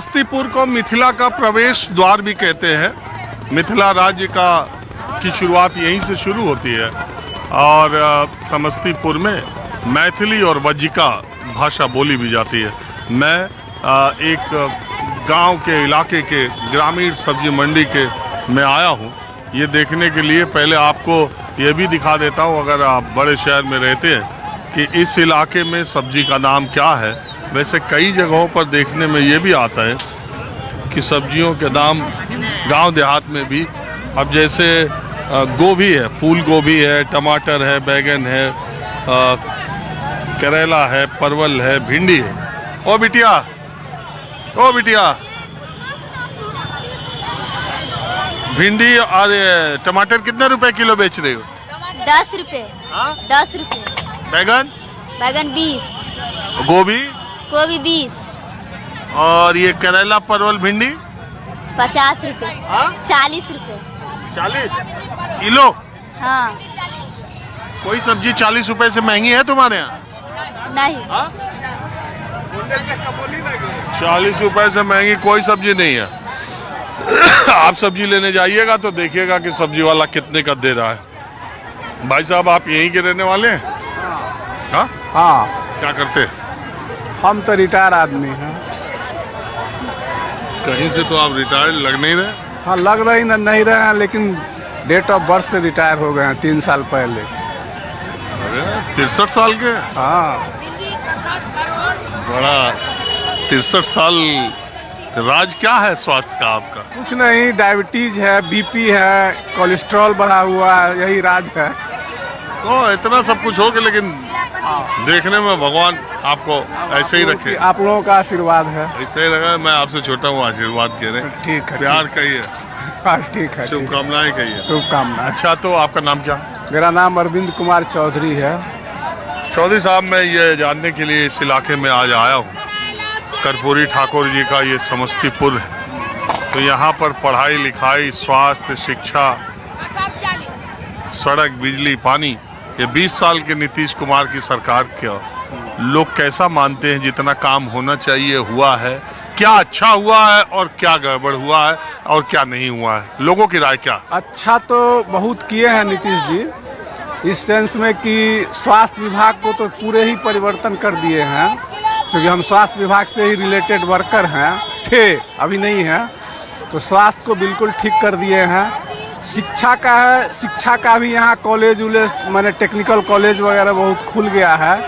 समस्तीपुर को मिथिला का प्रवेश द्वार भी कहते हैं। मिथिला राज्य की शुरुआत यहीं से शुरू होती है और समस्तीपुर में मैथिली और वज्जिका भाषा बोली भी जाती है। मैं एक गांव के इलाके के ग्रामीण सब्जी मंडी के में आया हूं ये देखने के लिए। पहले आपको ये भी दिखा देता हूं, अगर आप बड़े शहर में रहते हैं, कि इस इलाके में सब्जी का दाम क्या है। वैसे कई जगहों पर देखने में ये भी आता है कि सब्जियों के दाम गांव देहात में भी, अब जैसे गोभी है, फूल गोभी है, टमाटर है, बैगन है, करेला है, परवल है, भिंडी है। ओ बिटिया भिंडी और टमाटर कितने रुपए किलो बेच रहे हो? 10 रुपए। 10 रुपए। बैगन 20। गोभी 20। और ये करेला, परवल, भिंडी 50 रुपए। 40 रुपए। 40 किलो? हाँ। कोई सब्जी 40 रुपए से महंगी है तुम्हारे यहाँ? नहीं। 40 रुपए से महंगी कोई सब्जी नहीं है। आप सब्जी लेने जाइएगा तो देखिएगा कि सब्जी वाला कितने का दे रहा है। भाई साहब, आप यहीं के रहने वाले हैं? हाँ हाँ। क्या करते हैं? हम तो रिटायर आदमी हैं। कहीं से तो आप रिटायर्ड लग नहीं रहे। हाँ, लग रही नहीं रहे हैं, लेकिन डेट ऑफ बर्थ से रिटायर हो गए हैं 3 साल पहले। अरे 63 साल के? हाँ। बड़ा 63 साल। राज क्या है स्वास्थ्य का आपका? कुछ नहीं, डायबिटीज है, बीपी है, कोलेस्ट्रॉल बढ़ा हुआ है, यही राज है। तो इतना सब कुछ हो गया, लेकिन देखने में भगवान आपको ऐसे ही रखे। आप लोगों का आशीर्वाद है। ऐसे ही रखा। मैं आपसे छोटा हूँ, आशीर्वाद कह रहे हैं। ठीक है। प्यार कहिए, ठीक है। शुभकामनाएं कहिए। शुभकामनाएं। अच्छा, तो आपका नाम क्या? मेरा नाम अरविंद कुमार चौधरी है। चौधरी साहब, मैं ये जानने के लिए इस इलाके में आज आया हूँ। कर्पूरी ठाकुर जी का ये समस्तीपुर है, तो यहाँ पर पढ़ाई लिखाई, स्वास्थ्य, शिक्षा, सड़क, बिजली, पानी, ये 20 साल के नीतीश कुमार की सरकार का लोग कैसा मानते हैं? जितना काम होना चाहिए हुआ है? क्या अच्छा हुआ है और क्या गड़बड़ हुआ है और क्या नहीं हुआ है? लोगों की राय क्या? अच्छा तो बहुत किए हैं नीतीश जी, इस सेंस में कि स्वास्थ्य विभाग को तो पूरे ही परिवर्तन कर दिए हैं। क्योंकि हम स्वास्थ्य विभाग से ही रिलेटेड वर्कर थे, अभी नहीं हैं, तो स्वास्थ्य को बिल्कुल ठीक कर दिए हैं। शिक्षा का है, शिक्षा का भी यहाँ कॉलेज उलेज, माने टेक्निकल कॉलेज वगैरह बहुत खुल गया है,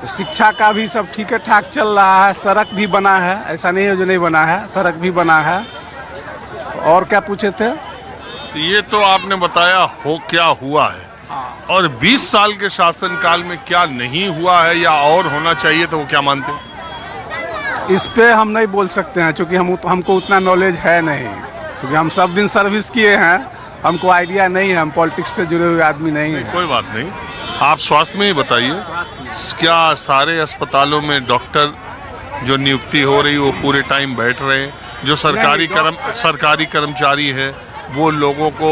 तो शिक्षा का भी सब ठीक ठाक चल रहा है। सड़क भी बना है, ऐसा नहीं है जो नहीं बना है, सड़क भी बना है। और क्या पूछे थे? ये तो आपने बताया हो क्या हुआ है, और 20 साल के शासनकाल में क्या नहीं हुआ है या और होना चाहिए, तो वो क्या मानते हैं? इस पे हम नहीं बोल सकते हैं, क्योंकि हमको उतना नॉलेज है नहीं, क्योंकि हम सब दिन सर्विस किए हैं, हमको आइडिया नहीं है, हम पॉलिटिक्स से जुड़े हुए आदमी नहीं हैं। कोई बात नहीं, आप स्वास्थ्य में ही बताइए। क्या सारे अस्पतालों में डॉक्टर जो नियुक्ति हो रही वो पूरे टाइम बैठ रहे हैं? जो सरकारी कर्मचारी है वो लोगों को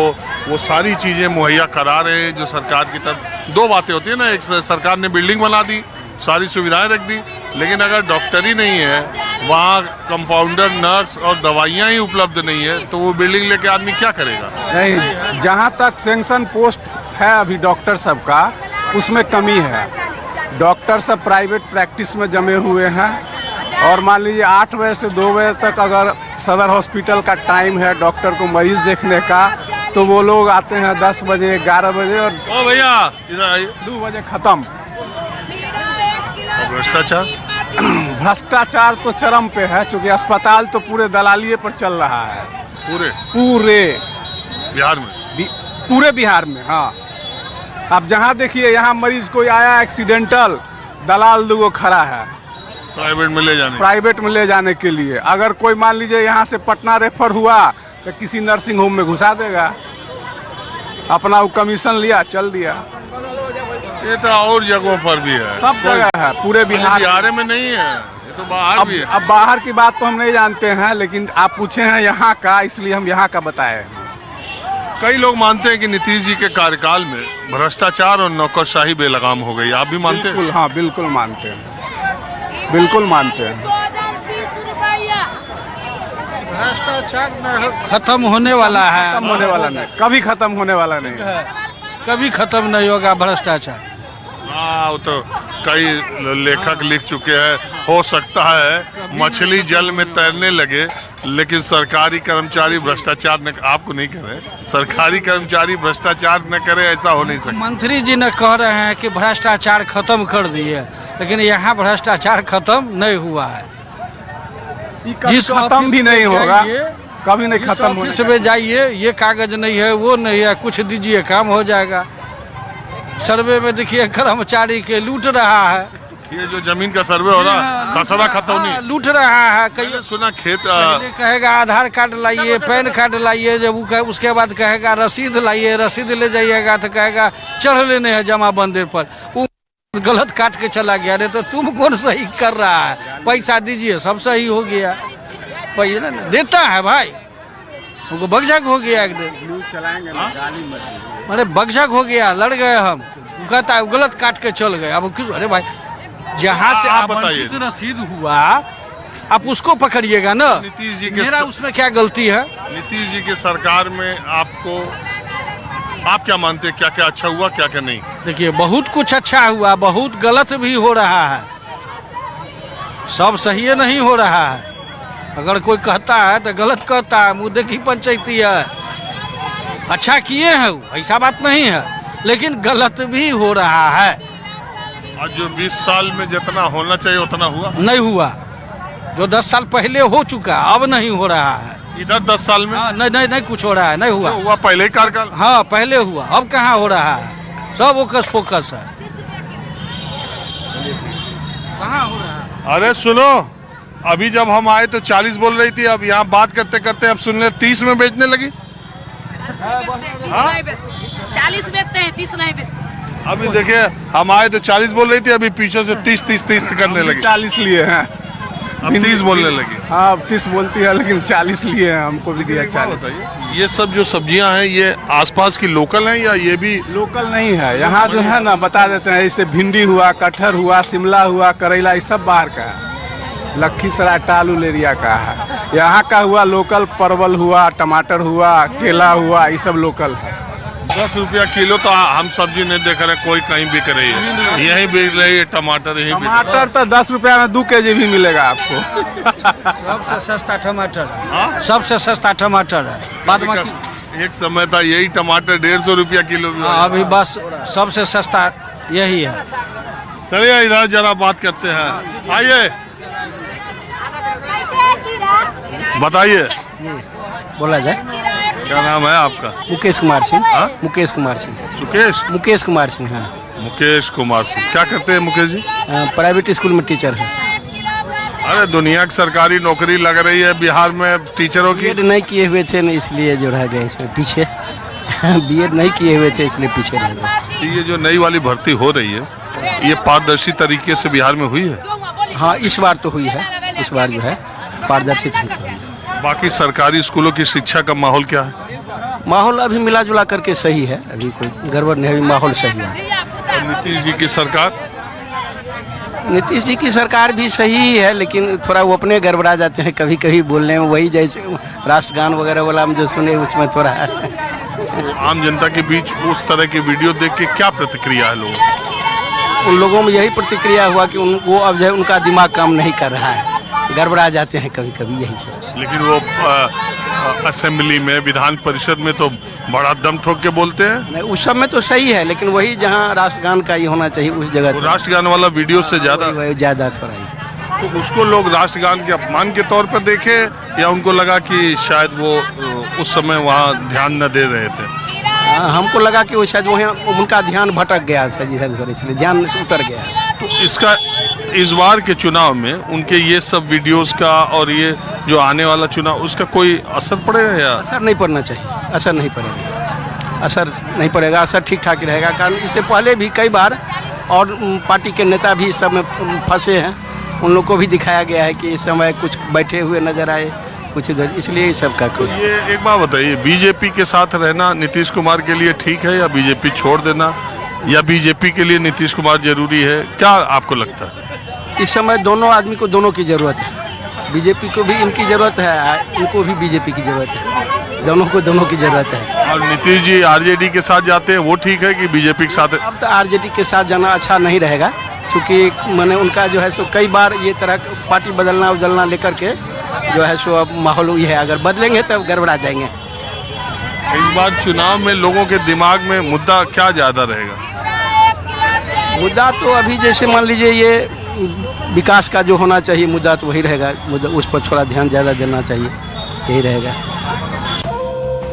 वो सारी चीज़ें मुहैया करा रहे हैं जो सरकार की तरफ? दो बातें होती है ना, एक सरकार ने बिल्डिंग बना दी, सारी सुविधाएं रख दी, लेकिन अगर डॉक्टर ही नहीं है, वहाँ कंपाउंडर, नर्स और दवाइयाँ ही उपलब्ध नहीं है, तो वो बिल्डिंग लेके आदमी क्या करेगा? नहीं, जहाँ तक सैंक्शन पोस्ट है अभी डॉक्टर सब का, उसमें कमी है। डॉक्टर सब प्राइवेट प्रैक्टिस में जमे हुए हैं, और मान लीजिए 8 बजे से 2 बजे तक अगर सदर हॉस्पिटल का टाइम है डॉक्टर को मरीज देखने का, तो वो लोग आते हैं 10 बजे, 11 बजे, और ओ भैया इधर आइए। 2 बजे खत्म। भ्रष्टाचार भ्रष्टाचार तो चरम पे है, क्योंकि अस्पताल तो पूरे दलालिए पर चल रहा है। पूरे बिहार में? पूरे बिहार में, हाँ। अब जहाँ देखिए, यहाँ मरीज कोई आया एक्सीडेंटल, दलाल 2 खड़ा है प्राइवेट में ले जाने के लिए। अगर कोई मान लीजिए यहाँ से पटना रेफर हुआ तो किसी नर्सिंग होम में घुसा देगा, अपना वो कमीशन लिया, चल दिया। ये तो और जगहों पर भी है, सब जगह है, पूरे बिहार में नहीं है, ये तो बाहर भी है। अब बाहर की बात तो हम नहीं जानते हैं, लेकिन आप पूछे हैं यहाँ का, इसलिए हम यहाँ का बताए। कई लोग मानते हैं कि नीतीश जी के कार्यकाल में भ्रष्टाचार और नौकरशाही बेलगाम हो गई। आप भी मानते हैं? हाँ, बिल्कुल मानते हैं, बिल्कुल मानते हैं। भ्रष्टाचार खत्म होने वाला है, खत्म होने वाला नहीं, कभी खत्म होने वाला नहीं। कभी खत्म नहीं होगा भ्रष्टाचार। हाँ, वो तो कई लेखक लिख चुके हैं। हो सकता है मछली जल में तैरने लगे, लेकिन सरकारी कर्मचारी भ्रष्टाचार न, आपको नहीं करे, सरकारी कर्मचारी भ्रष्टाचार न करे, ऐसा हो नहीं सकता। मंत्री जी ने कह रहे हैं कि भ्रष्टाचार खत्म कर दिए, लेकिन यहाँ भ्रष्टाचार खत्म नहीं हुआ है। जिस खत्म भी नहीं होगा, कभी नहीं खत्म होगा। ऑफिस में जाइए, ये कागज नहीं है, वो नहीं है, कुछ दीजिए काम हो जाएगा। सर्वे में देखिए कर्मचारी के लूट रहा है। ये जो जमीन का सर्वे हो रहा है, खसरा खतौनी लूट रहा है। मैंने सुना खेत पहले कहेगा आधार कार्ड लाइए, पैन कार्ड लाइए, जब उसके बाद कहेगा रसीद लाइए, रसीद ले जाइएगा तो कहेगा चढ़ लेने हैं जमाबंदी पर, वो गलत काट के चला गया। अरे तो तुम कौन सही कर रहा है, पैसा दीजिए, सब सही हो गया। पैसा देता है भाई, उनको बगझक हो गया एकदम, अरे बगझक हो गया, लड़ गए हम। कहता है गलत काट के चल गए। अब किस, अरे भाई जहाँ से आप बताइए, रसीद हुआ आप उसको पकड़िएगा ना। नीतीश जी के मेरा उसमें क्या गलती है? नीतीश जी की सरकार में आपको, आप क्या मानते हैं, क्या क्या अच्छा हुआ, क्या क्या नहीं? देखिए बहुत कुछ अच्छा हुआ, बहुत गलत भी हो रहा है, सब सही नहीं हो रहा है। अगर कोई कहता है तो गलत कहता है, मुद्दे की पंचायती है। अच्छा किए हैं वो, ऐसा बात नहीं है, लेकिन गलत भी हो रहा है। आज जो 20 साल में जितना होना चाहिए उतना हुआ नहीं हुआ। जो 10 साल पहले हो चुका अब नहीं हो रहा है। इधर 10 साल में नहीं कुछ हो रहा है, नहीं हुआ। हुआ पहले ही कार्यकाल। हाँ पहले हुआ, अब कहाँ हो रहा है, सब फोकस फोकस है। कहाँ हो रहा है? अरे सुनो, अभी जब हम आए तो 40 बोल रही थी, अब यहाँ बात करते करते अब सुनने 30 में बेचने लगी। 40 बेचते हैं, 30 नहीं बेचते। अभी देखिए, हम आए तो 40 बोल रही थी, अभी पीछे से 30 करने लगी। 40 लिए हैं, अब 30 बोलने लगी। हाँ 30 बोलती है, लेकिन 40 लिए हैं, हमको भी दिया 40। ये सब जो सब्जियां हैं, ये आसपास की लोकल हैं या ये भी लोकल नहीं है? यहाँ जो है ना बता देते हैं, जैसे भिंडी हुआ, कटहर हुआ, शिमला हुआ, करेला, ये सब बाहर का है। लखीसराय टालू एरिया का है। यहाँ का हुआ लोकल, परवल हुआ, टमाटर हुआ, केला हुआ, ये सब लोकल है। 10 रुपया किलो तो हम सब्जी नहीं देख रहे, कोई कहीं बिक रही है, यहीं बिक रही है टमाटर, यहीं बिक रही है। टमाटर तो 10 रुपया में 2 kg भी मिलेगा आपको। सबसे सस्ता टमाटर है, सबसे सस्ता टमाटर है। बाद बाकी एक समय था यही टमाटर 150 रुपया किलो भी। अभी बस सबसे सस्ता यही है। चलिए इधर जरा बात करते हैं, आइए बताइए बोला जाए। क्या नाम है आपका? मुकेश कुमार सिंह। हाँ? मुकेश कुमार सिंह। सुकेश? मुकेश कुमार सिंह। हाँ। मुकेश कुमार सिंह क्या करते हैं मुकेश जी? प्राइवेट स्कूल में टीचर है। अरे दुनिया की सरकारी नौकरी लग रही है बिहार में टीचरों की। बीएड नहीं किए हुए थे, इसलिए जो रह गए इसमें पीछे। बीएड नहीं किए हुए थे, इसलिए पीछे रह गए। ये जो नई वाली भर्ती हो रही है, ये पारदर्शी तरीके से बिहार में हुई है? हाँ इस बार तो हुई है, इस बार जो है पारदर्शी ढंग से हुई है। बाकी सरकारी स्कूलों की शिक्षा का माहौल क्या है? माहौल अभी मिला जुला करके सही है, अभी कोई गड़बड़ नहीं, अभी माहौल सही है। और नीतीश जी की सरकार? नीतीश जी की सरकार भी सही ही है, लेकिन थोड़ा वो अपने गड़बड़ा जाते हैं कभी कभी बोलने में। वही जैसे राष्ट्रगान वगैरह वाला हम जो सुने उसमें थोड़ा आम जनता के बीच उस तरह की वीडियो देख के क्या प्रतिक्रिया है लोगों की? उन लोगों में यही प्रतिक्रिया हुआ कि वो अब जो है उनका दिमाग काम नहीं कर रहा है, गड़बड़ा जाते हैं कभी कभी, यही से। लेकिन वो असेंबली में, विधान परिषद में तो बड़ा दम ठोक के बोलते हैं। नहीं उस सब में तो सही है, लेकिन वही जहाँ राष्ट्रगान का ही होना चाहिए उस जगह वो राष्ट्रगान वाला वीडियो से ज्यादा वही ज़्यादा थोड़ा ही। तो उसको लोग राष्ट्रगान के अपमान के तौर पर देखे, या उनको लगा कि शायद वो उस समय वहाँ ध्यान न दे रहे थे? हमको लगा कि वो शायद वहाँ उनका ध्यान भटक गया सर, इसलिए ध्यान से उतर गया। तो इसका इस बार के चुनाव में उनके ये सब वीडियोस का और ये जो आने वाला चुनाव, उसका कोई असर पड़ेगा या? असर नहीं पड़ना चाहिए, असर नहीं पड़ेगा, असर नहीं पड़ेगा, असर ठीक ठाक ही रहेगा। कारण इससे पहले भी कई बार और पार्टी के नेता भी इस सब में फंसे हैं, उन लोग को भी दिखाया गया है कि इस समय कुछ बैठे हुए नजर आए कुछ इधर, इसलिए ये सब का तो ये एक बात बताइए, बीजेपी के साथ रहना नीतीश कुमार के लिए ठीक है या बीजेपी छोड़ देना, या बीजेपी के लिए नीतीश कुमार जरूरी है, क्या आपको लगता है? इस समय दोनों आदमी को दोनों की जरूरत है। बीजेपी को भी इनकी ज़रूरत है, इनको भी बीजेपी की ज़रूरत है, दोनों की ज़रूरत है। और नीतीश जी आरजेडी के साथ जाते हैं, वो ठीक है कि बीजेपी के साथ? अब तो आरजेडी के साथ जाना अच्छा नहीं रहेगा, क्योंकि मैंने उनका जो है सो कई बार ये तरह पार्टी बदलना लेकर के जो है सो अब माहौल ये है, अगर बदलेंगे तब गड़बड़ा जाएंगे। इस बार चुनाव में लोगों के दिमाग में मुद्दा क्या ज़्यादा रहेगा? मुद्दा तो अभी जैसे मान लीजिए ये विकास का जो होना चाहिए मुद्दा तो वही रहेगा, मुद्दा उस पर थोड़ा ध्यान ज़्यादा देना चाहिए, यही रहेगा।